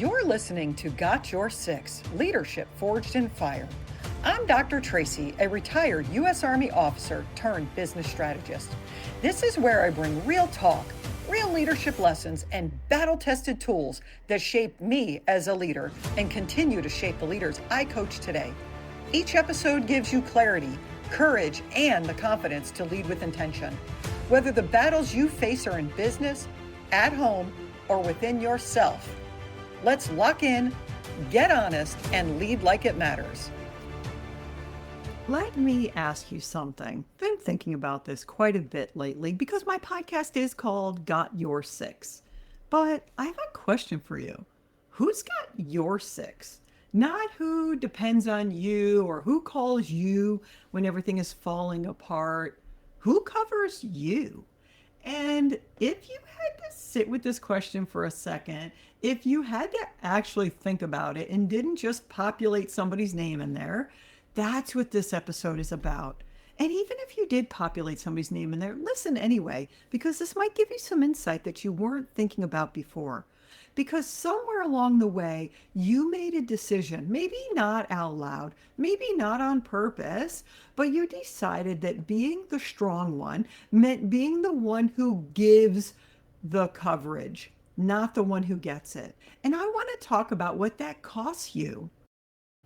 You're listening to Got Your Six, Leadership Forged in Fire. I'm Dr. Traci, a retired U.S. Army officer turned business strategist. This is where I bring real talk, real leadership lessons, and battle-tested tools that shaped me as a leader and continue to shape the leaders I coach today. Each episode gives you clarity, courage, and the confidence to lead with intention. Whether the battles you face are in business, at home, or within yourself, let's lock in, get honest, and lead like it matters. Let me ask you something. I've been thinking about this quite a bit lately because my podcast is called Got Your Six. But I have a question for you. Who's got your six? Not who depends on you or who calls you when everything is falling apart. Who covers you? And if you had to sit with this question for a second, if you had to actually think about it and didn't just populate somebody's name in there, that's what this episode is about. And even if you did populate somebody's name in there, listen anyway, because this might give you some insight that you weren't thinking about before. Because somewhere along the way, you made a decision, maybe not out loud, maybe not on purpose, but you decided that being the strong one meant being the one who gives the coverage, not the one who gets it. And I want to talk about what that costs you.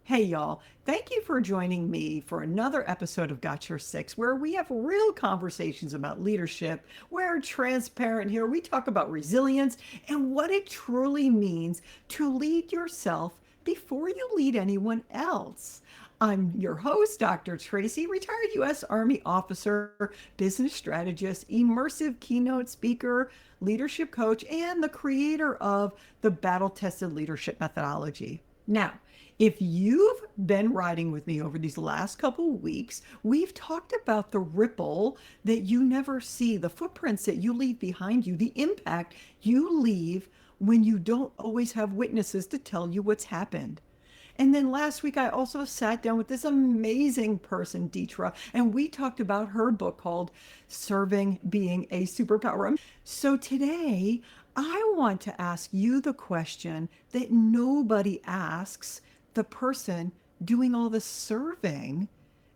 Hey, y'all. Thank you for joining me for another episode of Got Your Six, where we have real conversations about leadership. We're transparent here. We talk about resilience and what it truly means to lead yourself before you lead anyone else. I'm your host, Dr. Traci, retired U.S. Army officer, business strategist, immersive keynote speaker, leadership coach, and the creator of the battle-tested leadership methodology. Now, if you've been riding with me over these last couple of weeks, we've talked about the ripple that you never see, the footprints that you leave behind you, the impact you leave when you don't always have witnesses to tell you what's happened. And then last week, I also sat down with this amazing person, Deetra, and we talked about her book called Serving Being a Superpower. So today, I want to ask you the question that nobody asks the person doing all the serving.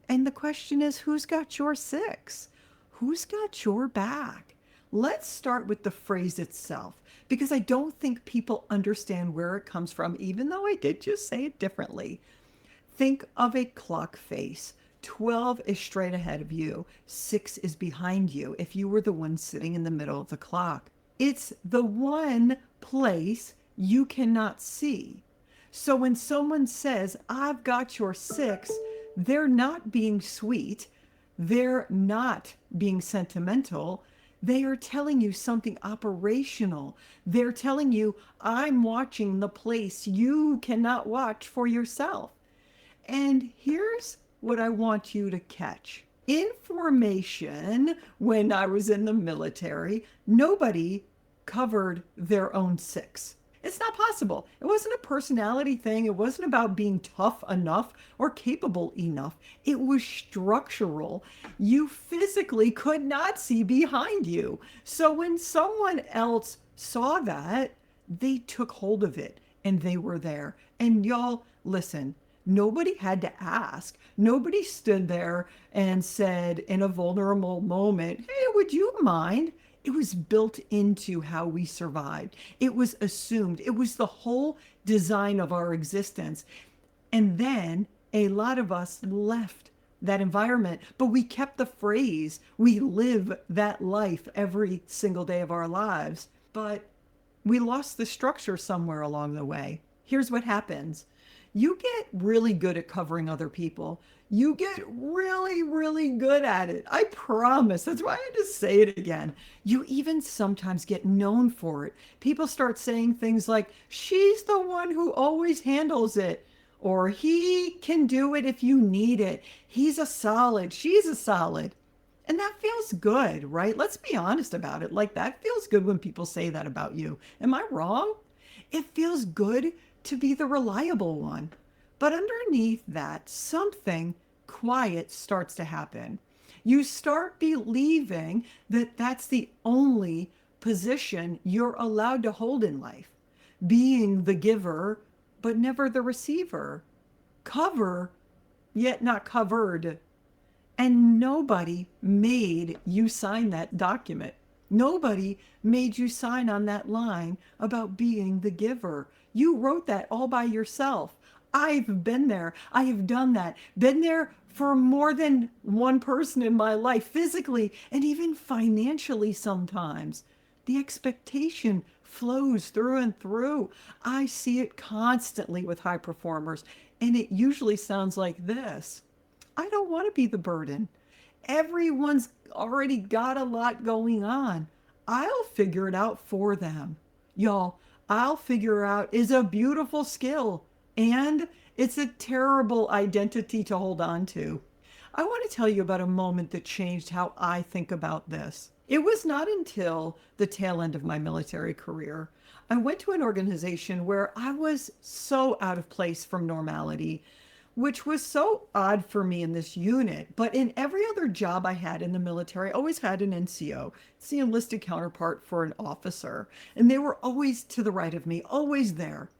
And the question is, who's got your six? Who's got your back? Let's start with the phrase itself, because I don't think people understand where it comes from, even though I did just say it differently. Think of a clock face. 12 is straight ahead of you. 6 is behind you if you were the one sitting in the middle of the clock. It's the one place you cannot see. So when someone says, I've got your six, they're not being sweet. They're not being sentimental. They are telling you something operational. They're telling you, I'm watching the place you cannot watch for yourself. And here's what I want you to catch. In formation, when I was in the military, nobody covered their own six. It's not possible. It wasn't a personality thing. It wasn't about being tough enough or capable enough. It was structural. You physically could not see behind you. So when someone else saw that, they took hold of it and they were there. And y'all, listen, nobody had to ask. Nobody stood there and said in a vulnerable moment, hey, would you mind? It was built into how we survived. It was assumed. It was the whole design of our existence. And then a lot of us left that environment, but we kept the phrase, we live that life every single day of our lives. But we lost the structure somewhere along the way. Here's what happens. You get really good at covering other people. You get really, really good at it. I promise. That's why I had to say it again. You even sometimes get known for it. People start saying things like, she's the one who always handles it. Or he can do it if you need it. He's a solid. She's a solid. And that feels good, right? Let's be honest about it. Like, that feels good when people say that about you. Am I wrong? It feels good to be the reliable one. But underneath that, something quiet starts to happen. You start believing that that's the only position you're allowed to hold in life. being the giver, but never the receiver. Cover, yet not covered. And nobody made you sign that document. Nobody made you sign on that line about being the giver. You wrote that all by yourself. I've been there. I have done that. Been there for more than one person in my life, physically and even financially sometimes. The expectation flows through and through. I see it constantly with high performers, and it usually sounds like this: I don't want to be the burden. Everyone's already got a lot going on. I'll figure it out for them. Y'all, I'll figure out is a beautiful skill, and it's a terrible identity to hold on to. I want to tell you about a moment that changed how I think about this. It was not until the tail end of my military career. I went to an organization where I was so out of place from normality, which was so odd for me in this unit. But in every other job I had in the military, I always had an NCO. It's the enlisted counterpart for an officer. And they were always to the right of me, always there.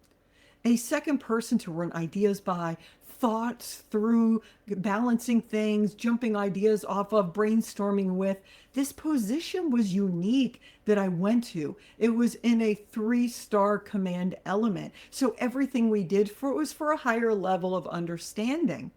A second person to run ideas by, thoughts through, balancing things, jumping ideas off of, brainstorming with. This position was unique that I went to. It was in a 3-star command element. So everything we did was for a higher level of understanding.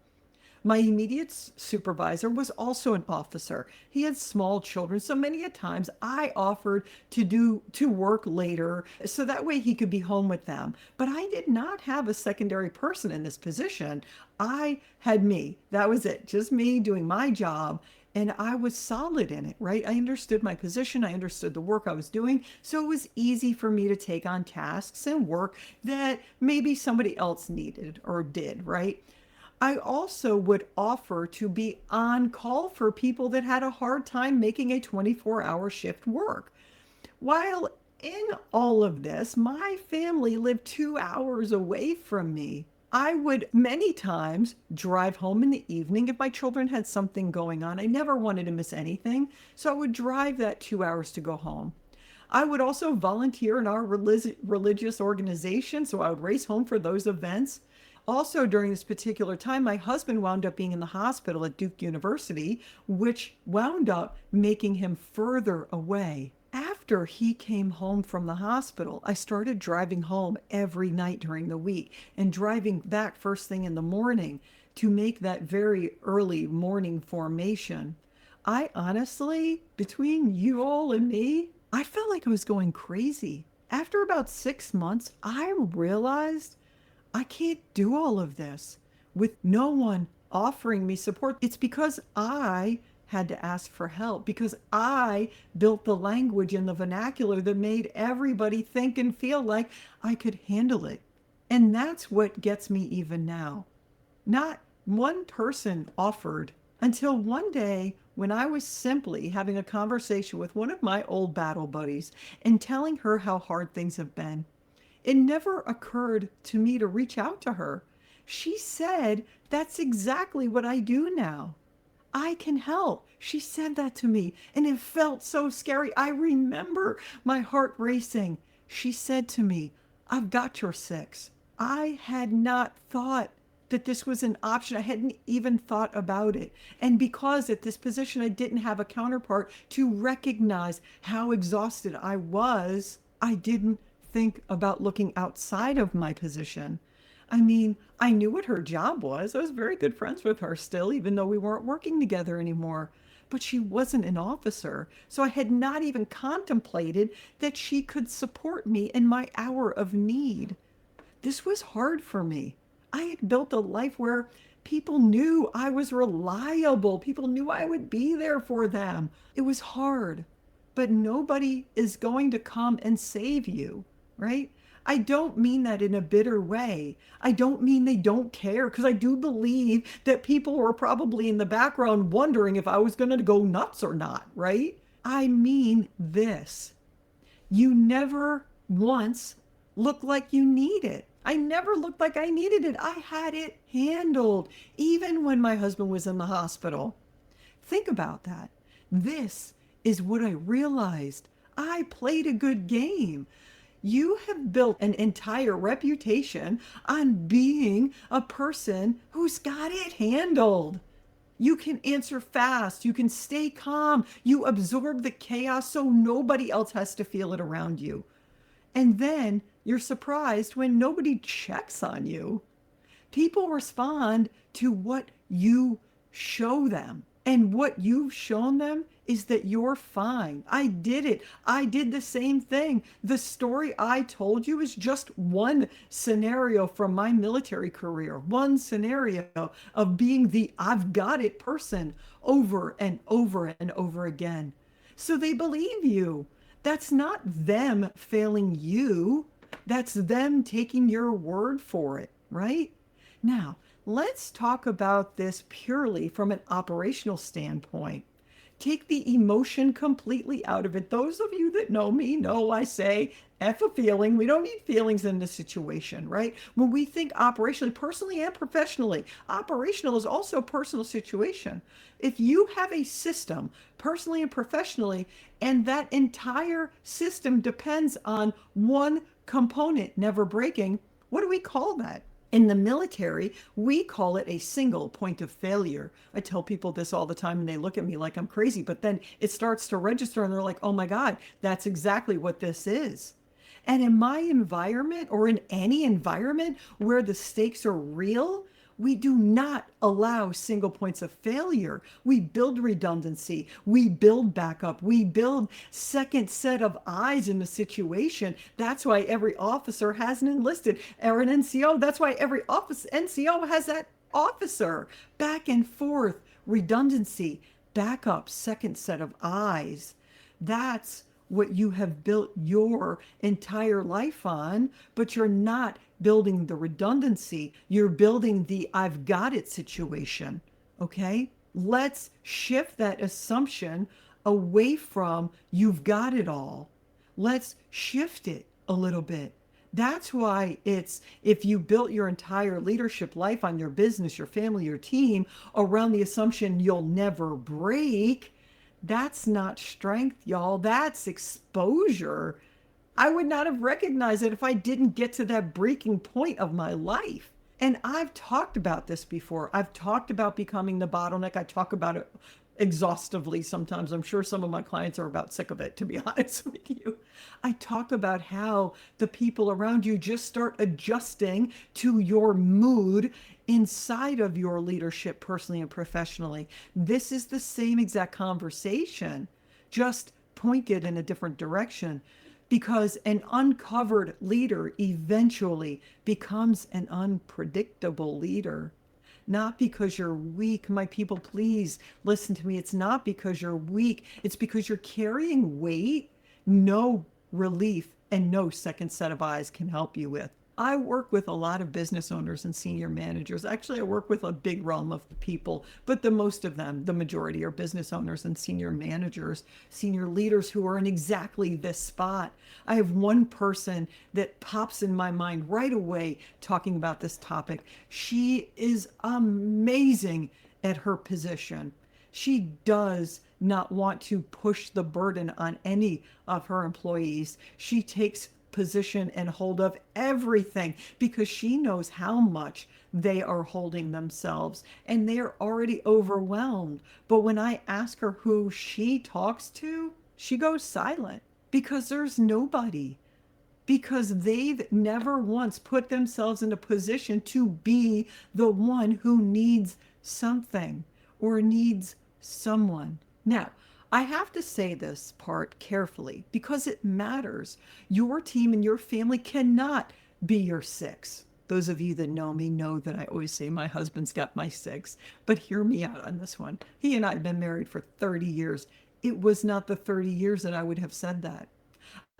My immediate supervisor was also an officer. He had small children, so many a times I offered to work later so that way he could be home with them. But I did not have a secondary person in this position. I had me. That was it. Just me doing my job. And I was solid in it, right? I understood my position. I understood the work I was doing. So it was easy for me to take on tasks and work that maybe somebody else needed or did, right? I also would offer to be on call for people that had a hard time making a 24-hour shift work. While in all of this, my family lived 2 hours away from me. I would many times drive home in the evening if my children had something going on. I never wanted to miss anything, so I would drive that 2 hours to go home. I would also volunteer in our religious organization, so I would race home for those events. Also, during this particular time, my husband wound up being in the hospital at Duke University, which wound up making him further away. After he came home from the hospital, I started driving home every night during the week and driving back first thing in the morning to make that very early morning formation. I honestly, between you all and me, I felt like I was going crazy. After about 6 months, I realized I can't do all of this with no one offering me support. It's because I had to ask for help, because I built the language and the vernacular that made everybody think and feel like I could handle it. And that's what gets me even now. Not one person offered until one day when I was simply having a conversation with one of my old battle buddies and telling her how hard things have been. It never occurred to me to reach out to her. She said, that's exactly what I do now. I can help. She said that to me, and it felt so scary. I remember my heart racing. She said to me, I've got your 6. I had not thought that this was an option. I hadn't even thought about it. And because at this position, I didn't have a counterpart to recognize how exhausted I was, I didn't think about looking outside of my position. I mean, I knew what her job was. I was very good friends with her still, even though we weren't working together anymore. But she wasn't an officer, so I had not even contemplated that she could support me in my hour of need. This was hard for me. I had built a life where people knew I was reliable. People knew I would be there for them. It was hard, but nobody is going to come and save you. Right? I don't mean that in a bitter way. I don't mean they don't care, because I do believe that people were probably in the background wondering if I was going to go nuts or not, right? I mean this. You never once looked like you need it. I never looked like I needed it. I had it handled, even when my husband was in the hospital. Think about that. This is what I realized. I played a good game. You have built an entire reputation on being a person who's got it handled. You can answer fast. You can stay calm. You absorb the chaos so nobody else has to feel it around you. And then you're surprised when nobody checks on you. People respond to what you show them. And what you've shown them is that you're fine. I did it. I did the same thing. The story I told you is just one scenario from my military career, one scenario of being the I've got it person over and over and over again. So they believe you. That's not them failing you. That's them taking your word for it, right? Now, let's talk about this purely from an operational standpoint. Take the emotion completely out of it. Those of you that know me know I say F a feeling. We don't need feelings in this situation, right? When we think operationally, personally and professionally, operational is also a personal situation. If you have a system, personally and professionally, and that entire system depends on one component never breaking, what do we call that? In the military, we call it a single point of failure. I tell people this all the time and they look at me like I'm crazy, but then it starts to register and they're like, oh my God, that's exactly what this is. And in my environment or in any environment where the stakes are real, we do not allow single points of failure. We build redundancy. We build backup. We build second set of eyes in the situation. That's why every officer has an enlisted or an NCO. That's why every NCO has that officer. Back and forth, redundancy, backup, second set of eyes. That's what you have built your entire life on, but you're not building the redundancy. You're building the I've got it situation. Okay? Let's shift that assumption away from you've got it all. Let's shift it a little bit. That's why it's if you built your entire leadership life on your business, your family, your team around the assumption you'll never break, that's not strength, y'all. That's exposure. I would not have recognized it if I didn't get to that breaking point of my life. And I've talked about this before. I've talked about becoming the bottleneck. I talk about it exhaustively sometimes. I'm sure some of my clients are about sick of it, to be honest with you. I talk about how the people around you just start adjusting to your mood inside of your leadership, personally and professionally. This is the same exact conversation, just pointed in a different direction. Because an uncovered leader eventually becomes an unpredictable leader. Not because you're weak. My people, please listen to me. It's not because you're weak. It's because you're carrying weight no relief and no second set of eyes can help you with. I work with a lot of business owners and senior managers. Actually, I work with a big realm of people, but the most of them, the majority, are business owners and senior managers, senior leaders who are in exactly this spot. I have one person that pops in my mind right away talking about this topic. She is amazing at her position. She does not want to push the burden on any of her employees. She takes position and hold of everything because she knows how much they are holding themselves and they are already overwhelmed. But when I ask her who she talks to, she goes silent because there's nobody, because they've never once put themselves in a position to be the one who needs something or needs someone. Now, I have to say this part carefully because it matters. Your team and your family cannot be your six. Those of you that know me know that I always say my husband's got my six, but hear me out on this one. He and I have been married for 30 years. It was not the 30 years that I would have said that.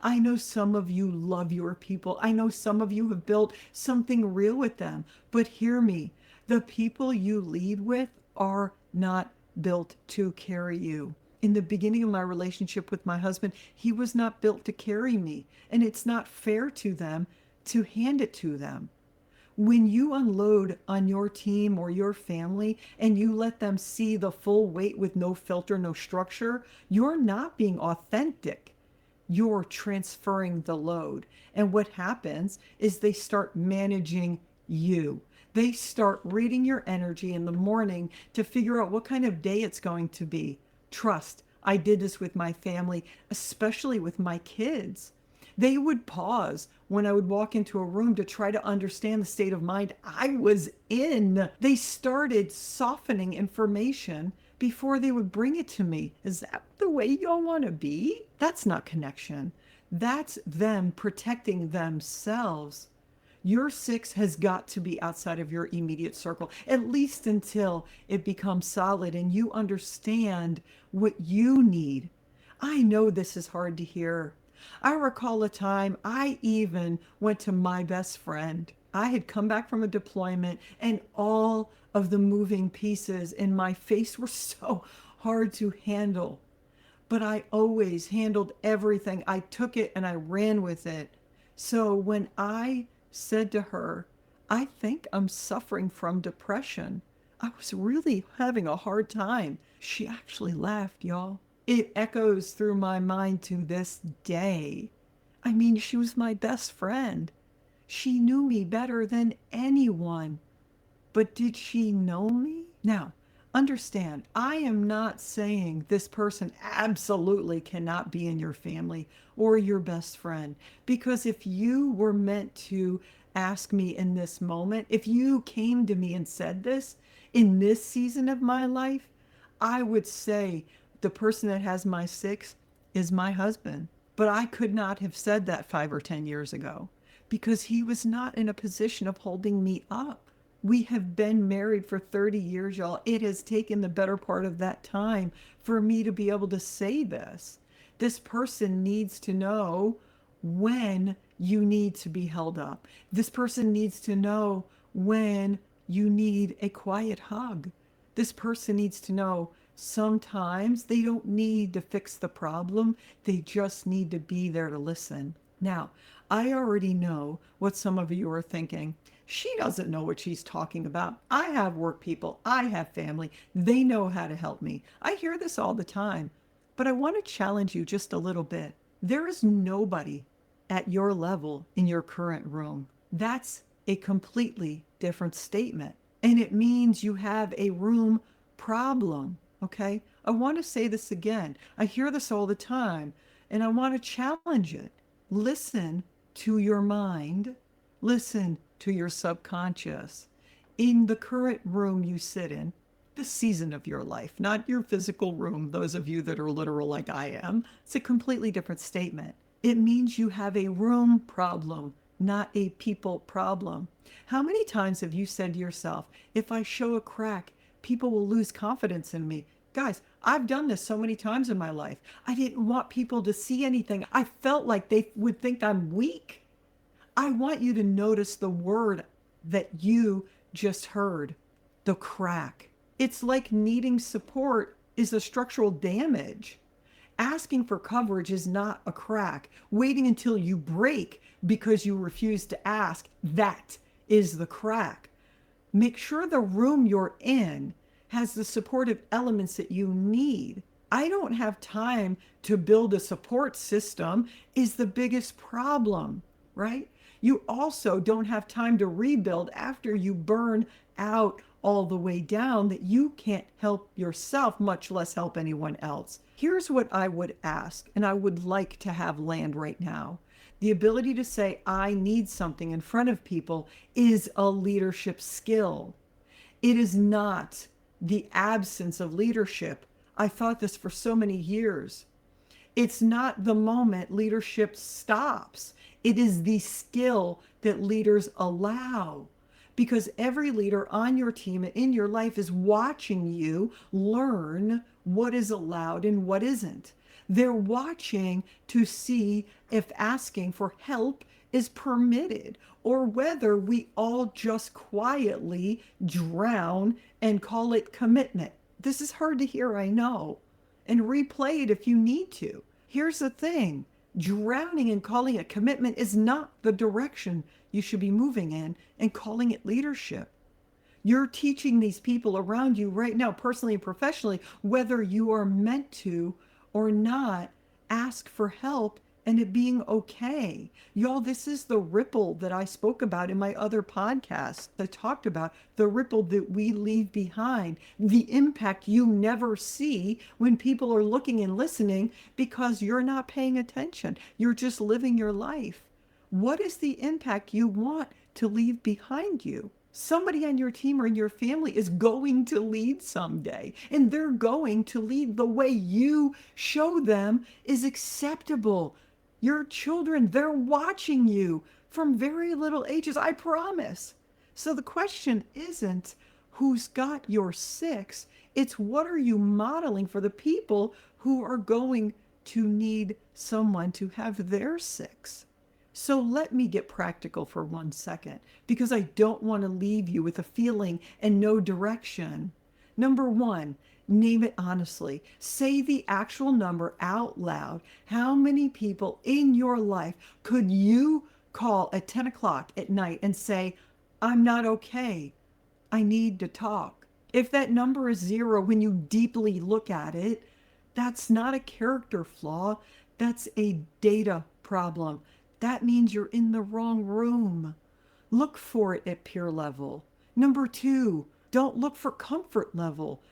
I know some of you love your people. I know some of you have built something real with them, but hear me. The people you lead with are not built to carry you. In the beginning of my relationship with my husband, he was not built to carry me, and it's not fair to them to hand it to them. When you unload on your team or your family and you let them see the full weight with no filter, no structure, you're not being authentic. you're transferring the load. And what happens is they start managing you. They start reading your energy in the morning to figure out what kind of day it's going to be. Trust, I did this with my family, especially with my kids. They would pause when I would walk into a room to try to understand the state of mind I was in. They started softening information before they would bring it to me. Is that the way y'all want to be? That's not connection. That's them protecting themselves. Your six has got to be outside of your immediate circle, at least until it becomes solid and you understand what you need. I know this is hard to hear. I recall a time I even went to my best friend. I had come back from a deployment and all of the moving pieces in my face were so hard to handle. But I always handled everything. I took it and I ran with it. So when I said to her, I think I'm suffering from depression, I was really having a hard time. She actually laughed, y'all. It echoes through my mind to this day. I mean, she was my best friend. She knew me better than anyone. But did she know me? Now, understand, I am not saying this person absolutely cannot be in your family or your best friend. Because if you were meant to ask me in this moment, if you came to me and said this in this season of my life, I would say the person that has my six is my husband. But I could not have said that 5 or 10 years ago because he was not in a position of holding me up. We have been married for 30 years, y'all. It has taken the better part of that time for me to be able to say this. This person needs to know when you need to be held up. This person needs to know when you need a quiet hug. This person needs to know sometimes they don't need to fix the problem. They just need to be there to listen. Now, I already know what some of you are thinking. She doesn't know what she's talking about. I have work people. I have family. They know how to help me. I hear this all the time. But I want to challenge you just a little bit. There is nobody at your level in your current room. That's a completely different statement. And it means you have a room problem. Okay? I want to say this again. I hear this all the time, and I want to challenge it. Listen to your mind. Listen to your subconscious. In the current room you sit in, the season of your life, not your physical room, those of you that are literal like I am, it's a completely different statement. It means you have a room problem, not a people problem. How many times have you said to yourself, if I show a crack, people will lose confidence in me? Guys, I've done this so many times in my life. I didn't want people to see anything. I felt like they would think I'm weak. I want you to notice the word that you just heard, the crack. It's like needing support is a structural damage. Asking for coverage is not a crack. Waiting until you break because you refuse to ask, that is the crack. Make sure the room you're in has the supportive elements that you need. I don't have time to build a support system is the biggest problem, right? You also don't have time to rebuild after you burn out all the way down that you can't help yourself, much less help anyone else. Here's what I would ask, and I would like to have land right now. The ability to say, I need something in front of people is a leadership skill. It is not the absence of leadership. I thought this for so many years. It's not the moment leadership stops. It is the skill that leaders allow. Because every leader on your team and in your life is watching you learn what is allowed and what isn't. They're watching to see if asking for help is permitted or whether we all just quietly drown and call it commitment. This is hard to hear, I know, and replay it if you need to. Here's the thing. Drowning and calling it commitment is not the direction you should be moving in and calling it leadership. You're teaching these people around you right now, personally and professionally, whether you are meant to or not ask for help and it being okay. Y'all, this is the ripple that I spoke about in my other podcast. I talked about the ripple that we leave behind, the impact you never see when people are looking and listening because you're not paying attention. You're just living your life. What is the impact you want to leave behind you? Somebody on your team or in your family is going to lead someday, and they're going to lead the way you show them is acceptable. Your children, they're watching you from very little ages, I promise. So the question isn't who's got your six, it's what are you modeling for the people who are going to need someone to have their six. So let me get practical for 1 second because I don't want to leave you with a feeling and no direction. Number one, name it honestly. Say the actual number out loud. How many people in your life could you call at 10 o'clock at night and say, I'm not okay. I need to talk. If that number is zero when you deeply look at it, that's not a character flaw. That's a data problem. That means you're in the wrong room. Look for it at peer level. Number two, don't look for comfort level.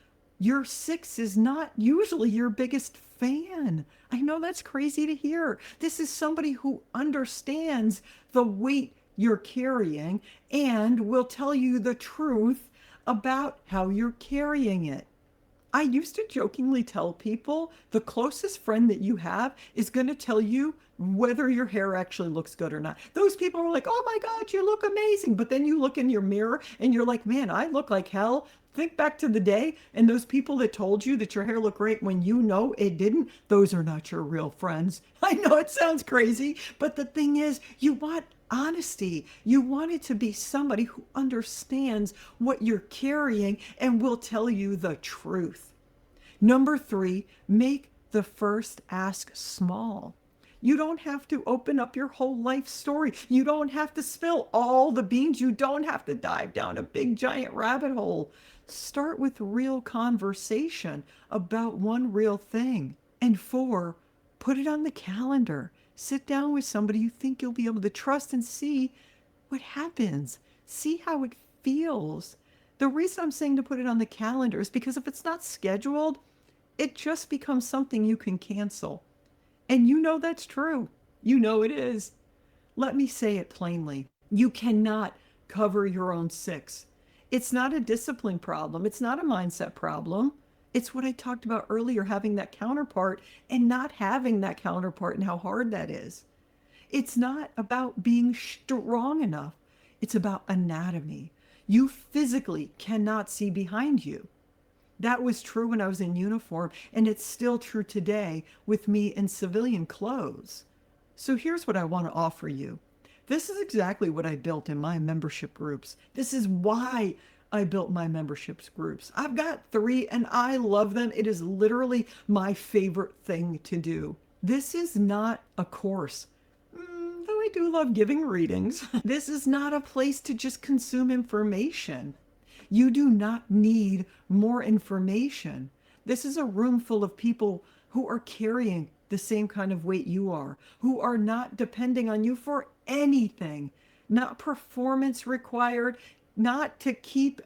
Your six is not usually your biggest fan. I know that's crazy to hear. This is somebody who understands the weight you're carrying and will tell you the truth about how you're carrying it. I used to jokingly tell people the closest friend that you have is going to tell you whether your hair actually looks good or not. Those people are like, oh my God, you look amazing. But then you look in your mirror and you're like, man, I look like hell. Think back to the day and those people that told you that your hair looked great when you know it didn't, those are not your real friends. I know it sounds crazy, but the thing is, you want honesty. You want it to be somebody who understands what you're carrying and will tell you the truth. Number three, make the first ask small. You don't have to open up your whole life story. You don't have to spill all the beans. You don't have to dive down a big giant rabbit hole. Start with real conversation about one real thing. And four, put it on the calendar. Sit down with somebody you think you'll be able to trust and see what happens. See how it feels. The reason I'm saying to put it on the calendar is because if it's not scheduled, it just becomes something you can cancel. And you know that's true. You know it is. Let me say it plainly. You cannot cover your own six. It's not a discipline problem. It's not a mindset problem. It's what I talked about earlier, having that counterpart and not having that counterpart and how hard that is. It's not about being strong enough. It's about anatomy. You physically cannot see behind you. That was true when I was in uniform, and it's still true today with me in civilian clothes. So here's what I want to offer you. This is exactly what I built in my membership groups. This is why I built my memberships groups. I've got 3 and I love them. It is literally my favorite thing to do. This is not a course. Though I do love giving readings. This is not a place to just consume information. You do not need more information. This is a room full of people who are carrying the same kind of weight you are, who are not depending on you for anything, not performance required, not to keep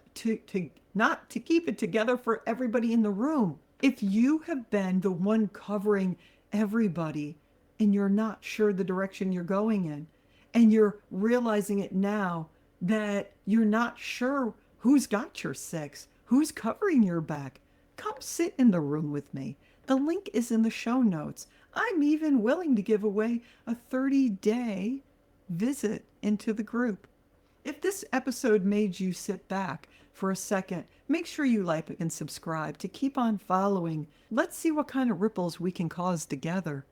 not to keep it together for everybody in the room. If you have been the one covering everybody and you're not sure the direction you're going in, and you're realizing it now that you're not sure who's got your 6, who's covering your back, come sit in the room with me. The link is in the show notes. I'm even willing to give away a 30-day visit into the group. If this episode made you sit back for a second, make sure you like and subscribe to keep on following. Let's see what kind of ripples we can cause together.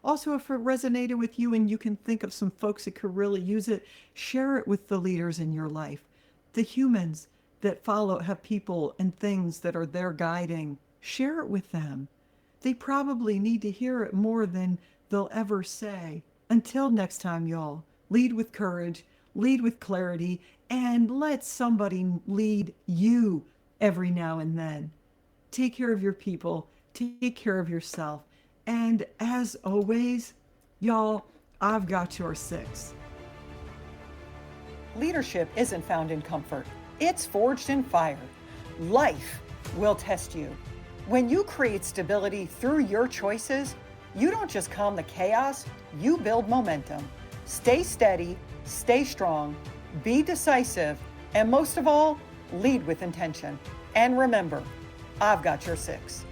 Also, if it resonated with you and you can think of some folks that could really use it, share it with the leaders in your life. The humans that follow have people and things that are their guiding. Share it with them. They probably need to hear it more than they'll ever say. Until next time, y'all, lead with courage, lead with clarity, and let somebody lead you every now and then. Take care of your people, take care of yourself, and as always, Y'all, I've got your six. Leadership isn't found in comfort, it's forged in fire. Life will test you. When you create stability through your choices, you don't just calm the chaos, you build momentum. Stay steady, stay strong, be decisive, and most of all, lead with intention. And remember, I've got your six.